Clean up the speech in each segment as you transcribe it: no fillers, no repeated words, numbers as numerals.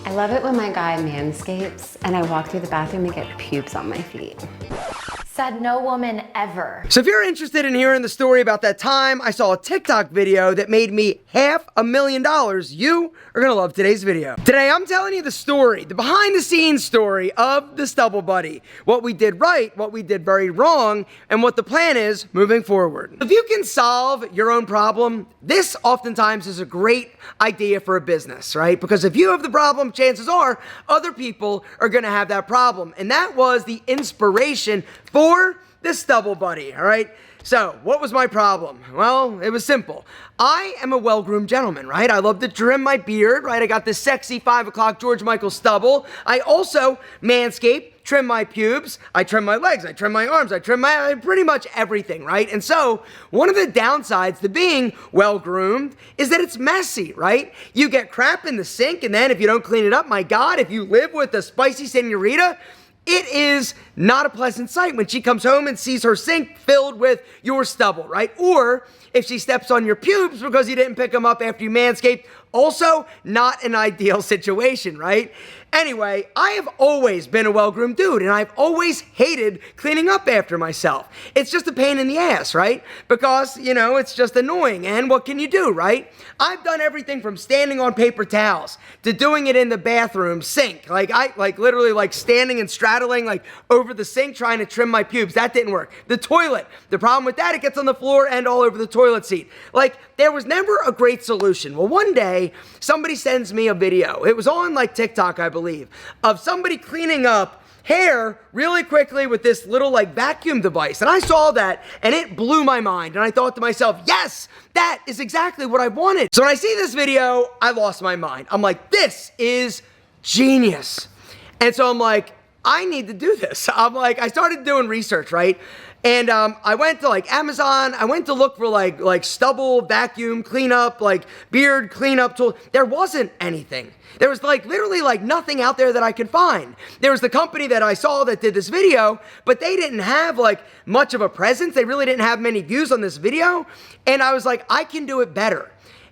I love it when my guy manscapes and I walk through the bathroom and get pubes on my feet. Said no woman ever. So if you're interested in hearing the story about that time I saw a TikTok video that made me $500,000, you are gonna love today's video. Today I'm telling you the story, the behind the scenes story of the Stubble Buddy. What we did right, what we did very wrong, and what the plan is moving forward. If you can solve your own problem, this oftentimes is a great idea for a business, right? Because if you have the problem, chances are other people are gonna have that problem. And that was the inspiration for the Stubble Buddy, all right? So, what was my problem? Well, it was simple. I am a well-groomed gentleman, right? I love to trim my beard, right? I got this sexy 5 o'clock George Michael stubble. I also manscape, trim my pubes, I trim my legs, I trim my arms, I trim my, pretty much everything, right? And so, one of the downsides to being well-groomed is that it's messy, right? You get crap in the sink, and then if you don't clean it up, my God, if you live with a spicy senorita, it is not a pleasant sight when she comes home and sees her sink filled with your stubble, right? Or if she steps on your pubes because you didn't pick them up after you manscaped, also not an ideal situation, right? Anyway, I have always been a well-groomed dude, and I've always hated cleaning up after myself. It's just a pain in the ass, right? Because, you know, it's just annoying, and what can you do, right? I've done everything from standing on paper towels to doing it in the bathroom sink. I literally standing and straddling over the sink trying to trim my pubes. That didn't work. The toilet, the problem with that, it gets on the floor and all over the toilet seat. There was never a great solution. Well, one day, somebody sends me a video. It was on TikTok, I believe, of somebody cleaning up hair really quickly with this little vacuum device. And I saw that and it blew my mind. And I thought to myself, yes, that is exactly what I wanted. So when I see this video, I lost my mind. I'm like, this is genius. And so I'm like, I need to do this. I started doing research, right? And I went to Amazon. I went to look for stubble vacuum cleanup, beard cleanup tool. There wasn't anything. There was literally nothing out there that I could find. There was the company that I saw that did this video, but they didn't have much of a presence. They really didn't have many views on this video. And I was like, I can do it better.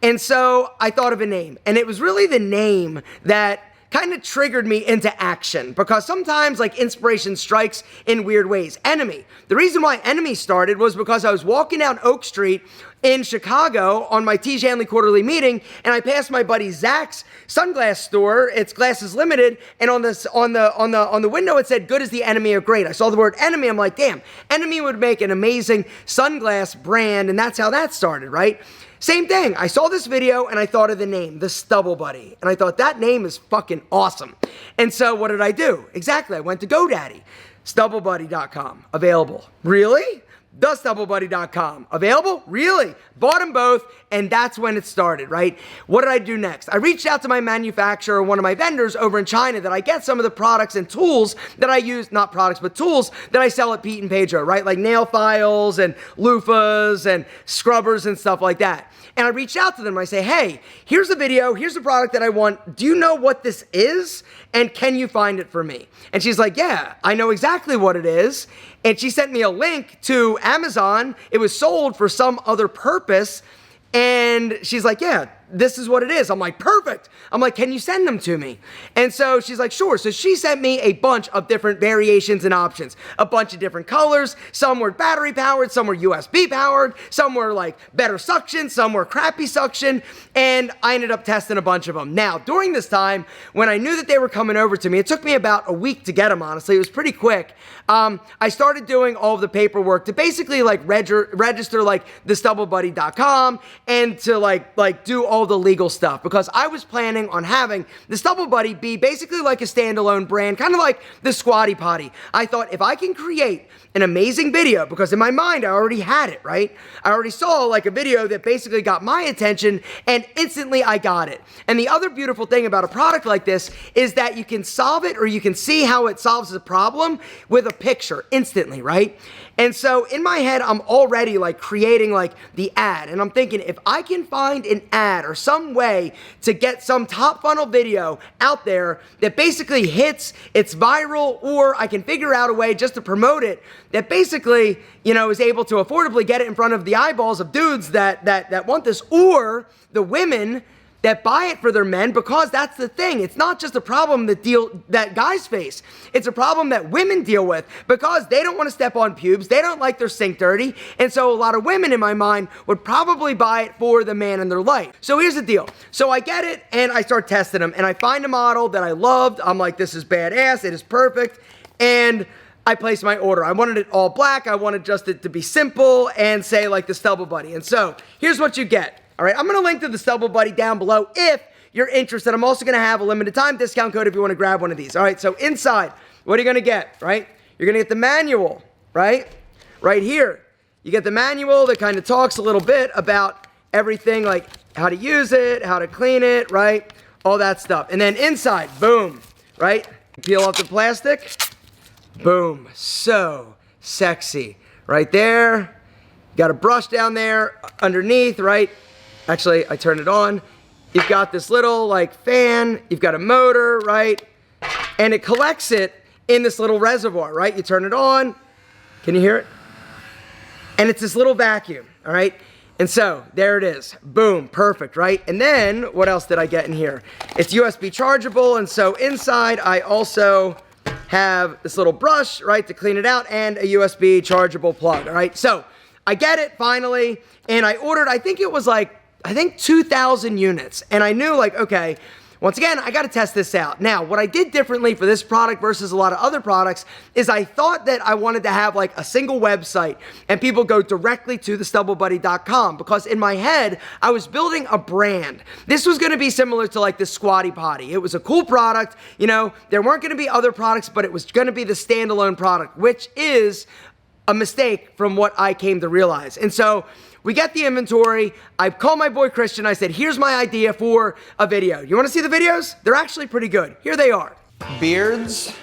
And so I thought of a name, and it was really the name that kind of triggered me into action, because sometimes inspiration strikes in weird ways. Enemy. The reason why Enemy started was because I was walking down Oak Street in Chicago on my T. Janley quarterly meeting, and I passed my buddy Zach's sunglass store. It's Glasses Limited, and on the window it said, "Good as the enemy of great." I saw the word enemy. I'm like, damn, Enemy would make an amazing sunglass brand, and that's how that started, right? Same thing. I saw this video and I thought of the name, the Stubble Buddy. And I thought that name is fucking awesome. And so what did I do? Exactly. I went to GoDaddy. StubbleBuddy.com. Available. Really? TheStubbleBuddy.com. Available? Really? Bought them both, and that's when it started, right? What did I do next? I reached out to my manufacturer, one of my vendors over in China, that I get some of the products and tools that I use, not products, but tools that I sell at Pete and Pedro, right? Like nail files and loofahs and scrubbers and stuff like that. And I reached out to them. I say, hey, here's the video. Here's the product that I want. Do you know what this is? And can you find it for me? And she's like, yeah, I know exactly what it is. And she sent me a link to Amazon. It was sold for some other purpose. And she's like, yeah, this is what it is. I'm like, perfect. I'm like, can you send them to me? And so she's like, sure. So she sent me a bunch of different variations and options, a bunch of different colors. Some were battery powered, some were USB powered, some were better suction, some were crappy suction. And I ended up testing a bunch of them. Now, during this time, when I knew that they were coming over to me, it took me about a week to get them, honestly. It was pretty quick. I started doing all of the paperwork to basically register thestubblebuddy.com and to do all the legal stuff, because I was planning on having the Stubble Buddy be basically like a standalone brand, kind of like the Squatty Potty. I thought if I can create an amazing video, because in my mind I already had it, right? I already saw a video that basically got my attention, and instantly I got it. And the other beautiful thing about a product like this is that you can solve it, or you can see how it solves a problem with a picture instantly, right? And so in my head, I'm already creating the ad, and I'm thinking, if I can find an ad or some way to get some top funnel video out there that basically hits, it's viral, or I can figure out a way just to promote it that basically, is able to affordably get it in front of the eyeballs of dudes that want this, or the women that buy it for their men, because that's the thing. It's not just a problem that guys face. It's a problem that women deal with because they don't want to step on pubes. They don't like their sink dirty. And so a lot of women, in my mind, would probably buy it for the man in their life. So here's the deal. So I get it and I start testing them and I find a model that I loved. I'm like, this is badass. It is perfect. And I placed my order. I wanted it all black. I wanted just it to be simple and say like the Stubble Buddy. And so here's what you get. All right, I'm going to link to the Stubble Buddy down below if you're interested. I'm also going to have a limited time discount code if you want to grab one of these. All right, so inside, what are you going to get, right? You're going to get the manual, right? Right here. You get the manual that kind of talks a little bit about everything, like how to use it, how to clean it, right? All that stuff. And then inside, boom, right? Peel off the plastic. Boom. So sexy. Right there. Got a brush down there underneath, right? Actually, I turn it on. You've got this little like fan. You've got a motor, right? And it collects it in this little reservoir, right? You turn it on. Can you hear it? And it's this little vacuum, all right? And so there it is. Boom, perfect, right? And then what else did I get in here? It's USB chargeable. And so inside I also have this little brush, right, to clean it out, and a USB chargeable plug, all right? So I get it finally, and I ordered, I think it was like, 2,000 units. And I knew like, okay, once again, I got to test this out. Now, what I did differently for this product versus a lot of other products is I thought that I wanted to have like a single website and people go directly to thestubblebuddy.com, because in my head, I was building a brand. This was going to be similar to like the Squatty Potty. It was a cool product. You know, there weren't going to be other products, but it was going to be the standalone product, which is a mistake from what I came to realize. And so we get the inventory. I called my boy Christian. I said, here's my idea for a video. You want to see the videos? They're actually pretty good. Here they are. Beards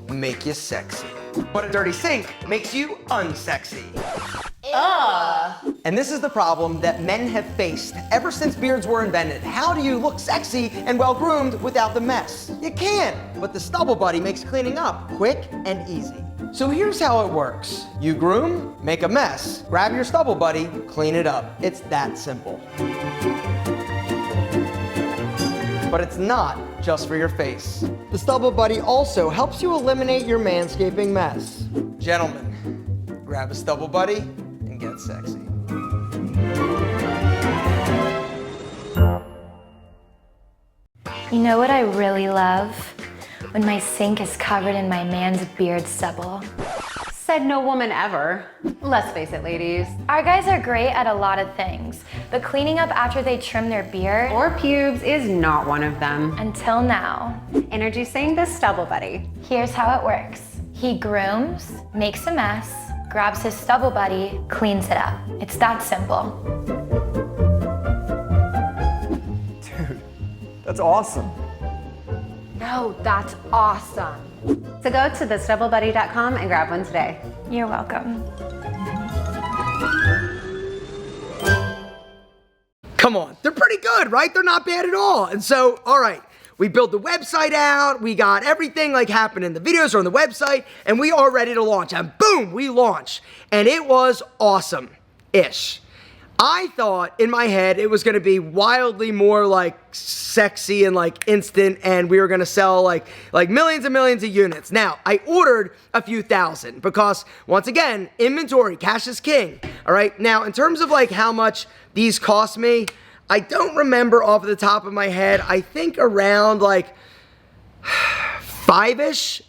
make you sexy. But a dirty sink makes you unsexy. And this is the problem that men have faced ever since beards were invented. How do you look sexy and well-groomed without the mess? You can't, but the Stubble Buddy makes cleaning up quick and easy. So here's how it works. You groom, make a mess, grab your Stubble Buddy, clean it up. It's that simple. But it's not just for your face. The Stubble Buddy also helps you eliminate your manscaping mess. Gentlemen, grab a Stubble Buddy and get sexy. You know what I really love? When my sink is covered in my man's beard stubble. Said no woman ever. Let's face it, ladies. Our guys are great at a lot of things, but cleaning up after they trim their beard, Or pubes is not one of them. until now. Introducing the Stubble Buddy. Here's how it works. He grooms, makes a mess, grabs his Stubble Buddy, cleans it up. It's that simple. Dude, that's awesome. No, that's awesome. So go to thestubblebuddy.com and grab one today. You're welcome. Come on, they're pretty good, right? They're not bad at all. And so, all right, we built the website out, we got everything like happening. The videos are on the website, and we are ready to launch. And boom, we launched. And it was awesome-ish. I thought in my head it was going to be wildly more like sexy and like instant, and we were going to sell like millions and millions of units. Now, I ordered a few thousand because, once again, inventory, cash is king. All right. Now, in terms of like how much these cost me, I don't remember off the top of my head. I think around like $5-ish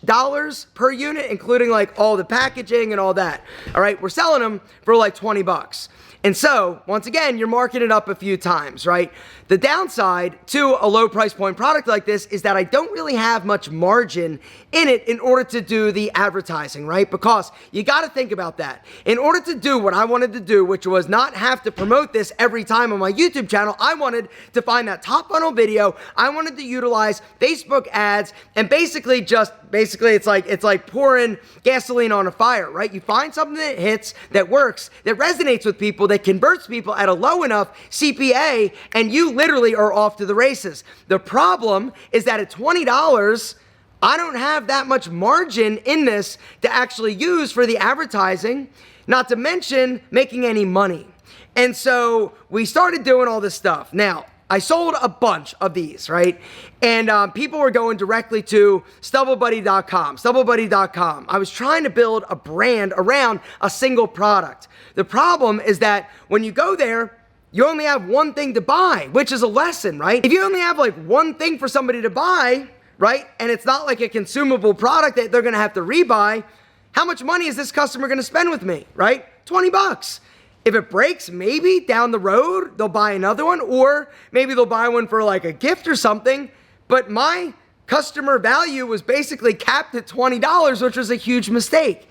per unit, including like all the packaging and all that. All right. We're selling them for like 20 bucks. And so, once again, you're marking it up a few times, right? The downside to a low price point product like this is that I don't really have much margin in it in order to do the advertising, right? Because you got to think about that. In order to do what I wanted to do, which was not have to promote this every time on my YouTube channel, I wanted to find that top funnel video. I wanted to utilize Facebook ads and basically it's like pouring gasoline on a fire, right? You find something that hits, that works, that resonates with people, that converts people at a low enough CPA, and you literally are off to the races. The problem is that at $20, I don't have that much margin in this to actually use for the advertising, not to mention making any money. And so we started doing all this stuff. Now, I sold a bunch of these, right? And people were going directly to stubblebuddy.com. I was trying to build a brand around a single product. The problem is that when you go there, you only have one thing to buy, which is a lesson, right? If you only have like one thing for somebody to buy, right, and it's not like a consumable product that they're gonna have to rebuy, how much money is this customer gonna spend with me, right? 20 bucks. If it breaks, maybe down the road, they'll buy another one, or maybe they'll buy one for like a gift or something. But my customer value was basically capped at $20, which was a huge mistake.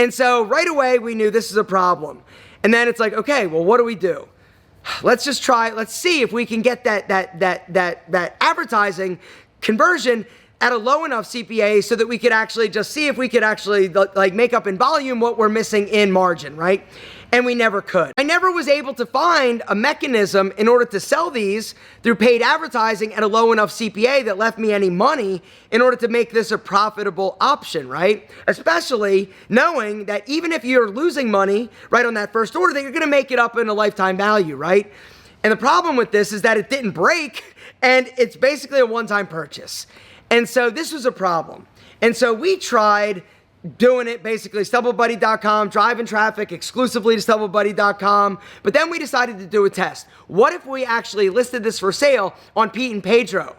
And so right away, we knew this is a problem. And then it's like, okay, well, what do we do? Let's just try, let's see if we can get that advertising conversion at a low enough CPA so that we could actually just see if we could actually like make up in volume what we're missing in margin, right? And we never could. I never was able to find a mechanism in order to sell these through paid advertising at a low enough CPA that left me any money in order to make this a profitable option, right? Especially knowing that even if you're losing money right on that first order, that you're gonna make it up in a lifetime value, right? And the problem with this is that it didn't break and it's basically a one-time purchase. And so this was a problem. And so we tried doing it basically stubblebuddy.com, driving traffic exclusively to stubblebuddy.com. But then we decided to do a test. What if we actually listed this for sale on Pete and Pedro?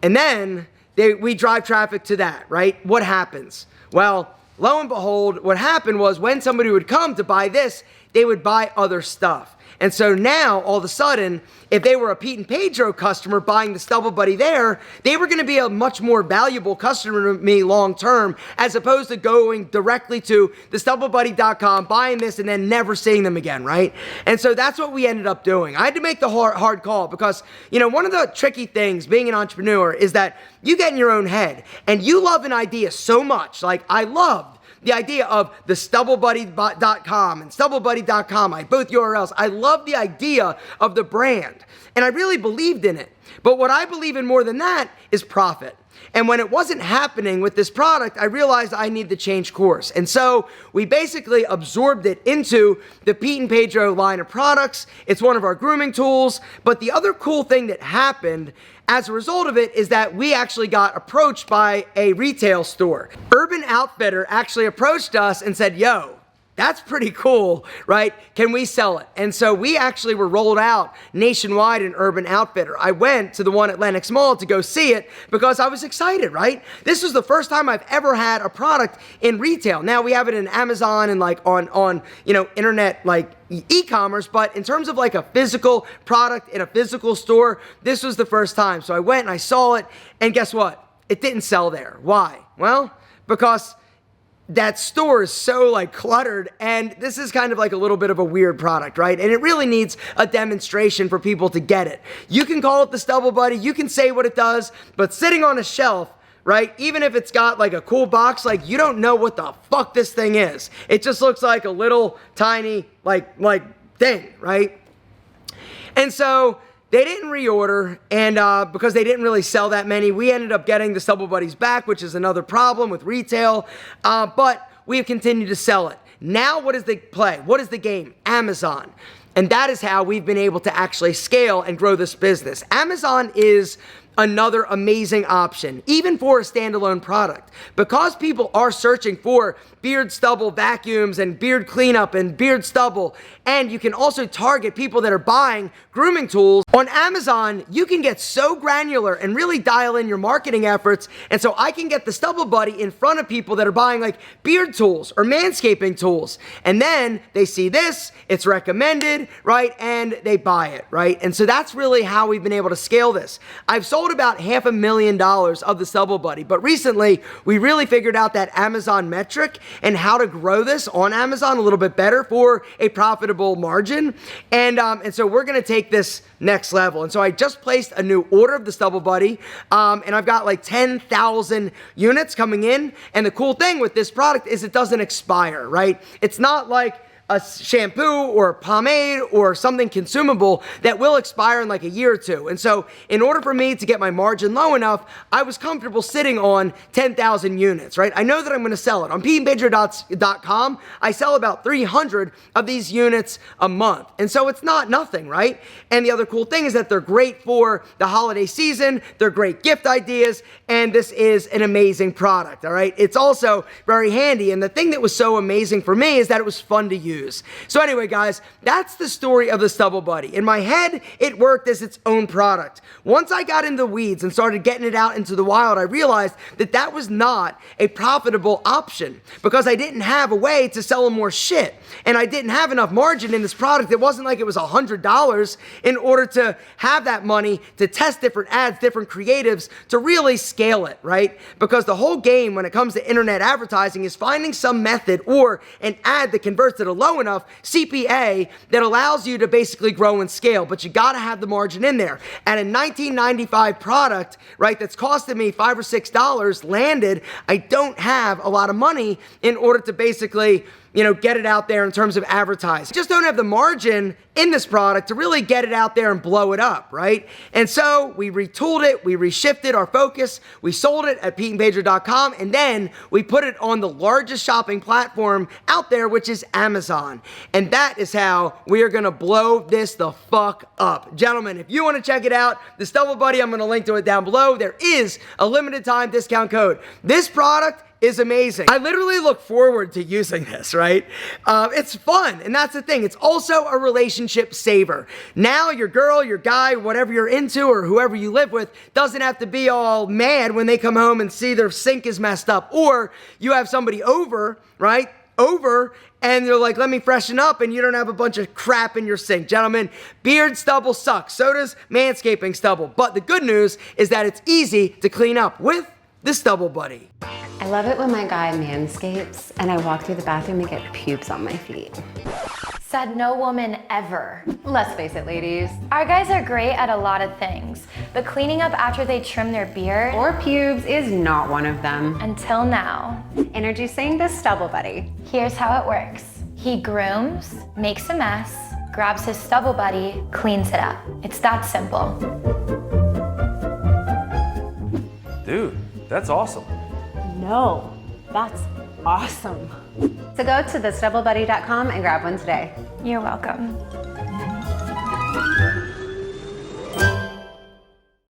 And then we drive traffic to that, right? What happens? Well, lo and behold, what happened was when somebody would come to buy this, they would buy other stuff. And so now, all of a sudden, if they were a Pete and Pedro customer buying the Stubble Buddy there, they were gonna be a much more valuable customer to me long term, as opposed to going directly to the stubblebuddy.com, buying this, and then never seeing them again, right? And so that's what we ended up doing. I had to make the hard call because, you know, one of the tricky things being an entrepreneur is that you get in your own head and you love an idea so much. Like I loved the idea of the stubblebuddy.com and stubblebuddy.com, both URLs. I love the idea of the brand, and I really believed in it. But what I believe in more than that is profit. And when it wasn't happening with this product, I realized I needed to change course. And so we basically absorbed it into the Pete and Pedro line of products. It's one of our grooming tools. But the other cool thing that happened as a result of it is that we actually got approached by a retail store. Urban Outfitter actually approached us and said, yo, that's pretty cool, right? Can we sell it? And so we actually were rolled out nationwide in Urban Outfitter. I went to the one at Lenox Mall to go see it because I was excited, right? This was the first time I've ever had a product in retail. Now we have it in Amazon and like on you know, internet like e-commerce, but in terms of like a physical product in a physical store, this was the first time. So I went and I saw it, and guess what? It didn't sell there. Why? Well, because that store is so like cluttered, and this is kind of like a little bit of a weird product, right? And it really needs a demonstration for people to get it. You can call it the Stubble Buddy, you can say what it does, but sitting on a shelf, right? Even if it's got like a cool box, like you don't know what the fuck this thing is. It just looks like a little tiny like thing, right? And so they didn't reorder, and because they didn't really sell that many, we ended up getting the Stubble Buddies back, which is another problem with retail, but we have continued to sell it. Now, what is the play? What is the game? Amazon. And that is how we've been able to actually scale and grow this business. Amazon is another amazing option, even for a standalone product. Because people are searching for beard stubble vacuums and beard cleanup and beard stubble, and you can also target people that are buying grooming tools. On Amazon, you can get so granular and really dial in your marketing efforts, and so I can get the Stubble Buddy in front of people that are buying like beard tools or manscaping tools, and then they see this, it's recommended, right, and they buy it, right? And so that's really how we've been able to scale this. I've sold about $500,000 of the Stubble Buddy, but recently we really figured out that Amazon metric and how to grow this on Amazon a little bit better for a profitable margin. And so we're gonna take this next level. And so I just placed a new order of the Stubble Buddy, and I've got like 10,000 units coming in. And the cool thing with this product is it doesn't expire, right? It's not like a shampoo or a pomade or something consumable that will expire in like a year or two. And so in order for me to get my margin low enough, I was comfortable sitting on 10,000 units, right? I know that I'm going to sell it. On cked.com, I sell about 300 of these units a month. And so it's not nothing, right? And the other cool thing is that they're great for the holiday season. They're great gift ideas. And this is an amazing product, all right? It's also very handy. And the thing that was so amazing for me is that it was fun to use. So anyway, guys, that's the story of the Stubble Buddy. In my head, it worked as its own product. Once I got into the weeds and started getting it out into the wild, I realized that that was not a profitable option because I didn't have a way to sell them more shit. And I didn't have enough margin in this product. It wasn't like it was $100 in order to have that money to test different ads, different creatives, to really scale it, right? Because the whole game when it comes to internet advertising is finding some method or an ad that converts at a low enough CPA that allows you to basically grow and scale, but you gotta have the margin in there. And a 1995 product, right, that's costed me $5 or $6 landed, I don't have a lot of money in order to basically, you know, get it out there in terms of advertising. Just don't have the margin in this product to really get it out there and blow it up, right? And so we retooled it, we reshifted our focus, we sold it at peteandpedro.com, and then we put it on the largest shopping platform out there, which is Amazon. And that is how we are gonna blow this the fuck up. Gentlemen, if you wanna check it out, the Stubble Buddy, I'm gonna link to it down below. There is a limited time discount code. This product is amazing. I literally look forward to using this, right? It's fun, and that's the thing. It's also a relationship saver. Now your girl, your guy, whatever you're into or whoever you live with doesn't have to be all mad when they come home and see their sink is messed up. Or you have somebody over, right? And they're like, let me freshen up, and you don't have a bunch of crap in your sink. Gentlemen, beard stubble sucks. So does manscaping stubble. But the good news is that it's easy to clean up with the Stubble Buddy. I love it when my guy manscapes and I walk through the bathroom and get pubes on my feet. Said no woman ever. Let's face it, ladies. Our guys are great at a lot of things, but cleaning up after they trim their beard, Or pubes is not one of them. until now. Introducing the Stubble Buddy. Here's how it works. He grooms, makes a mess, grabs his Stubble Buddy, cleans it up. It's that simple. Dude, that's awesome. No, that's awesome. So go to thestubblebuddy.com and grab one today. You're welcome.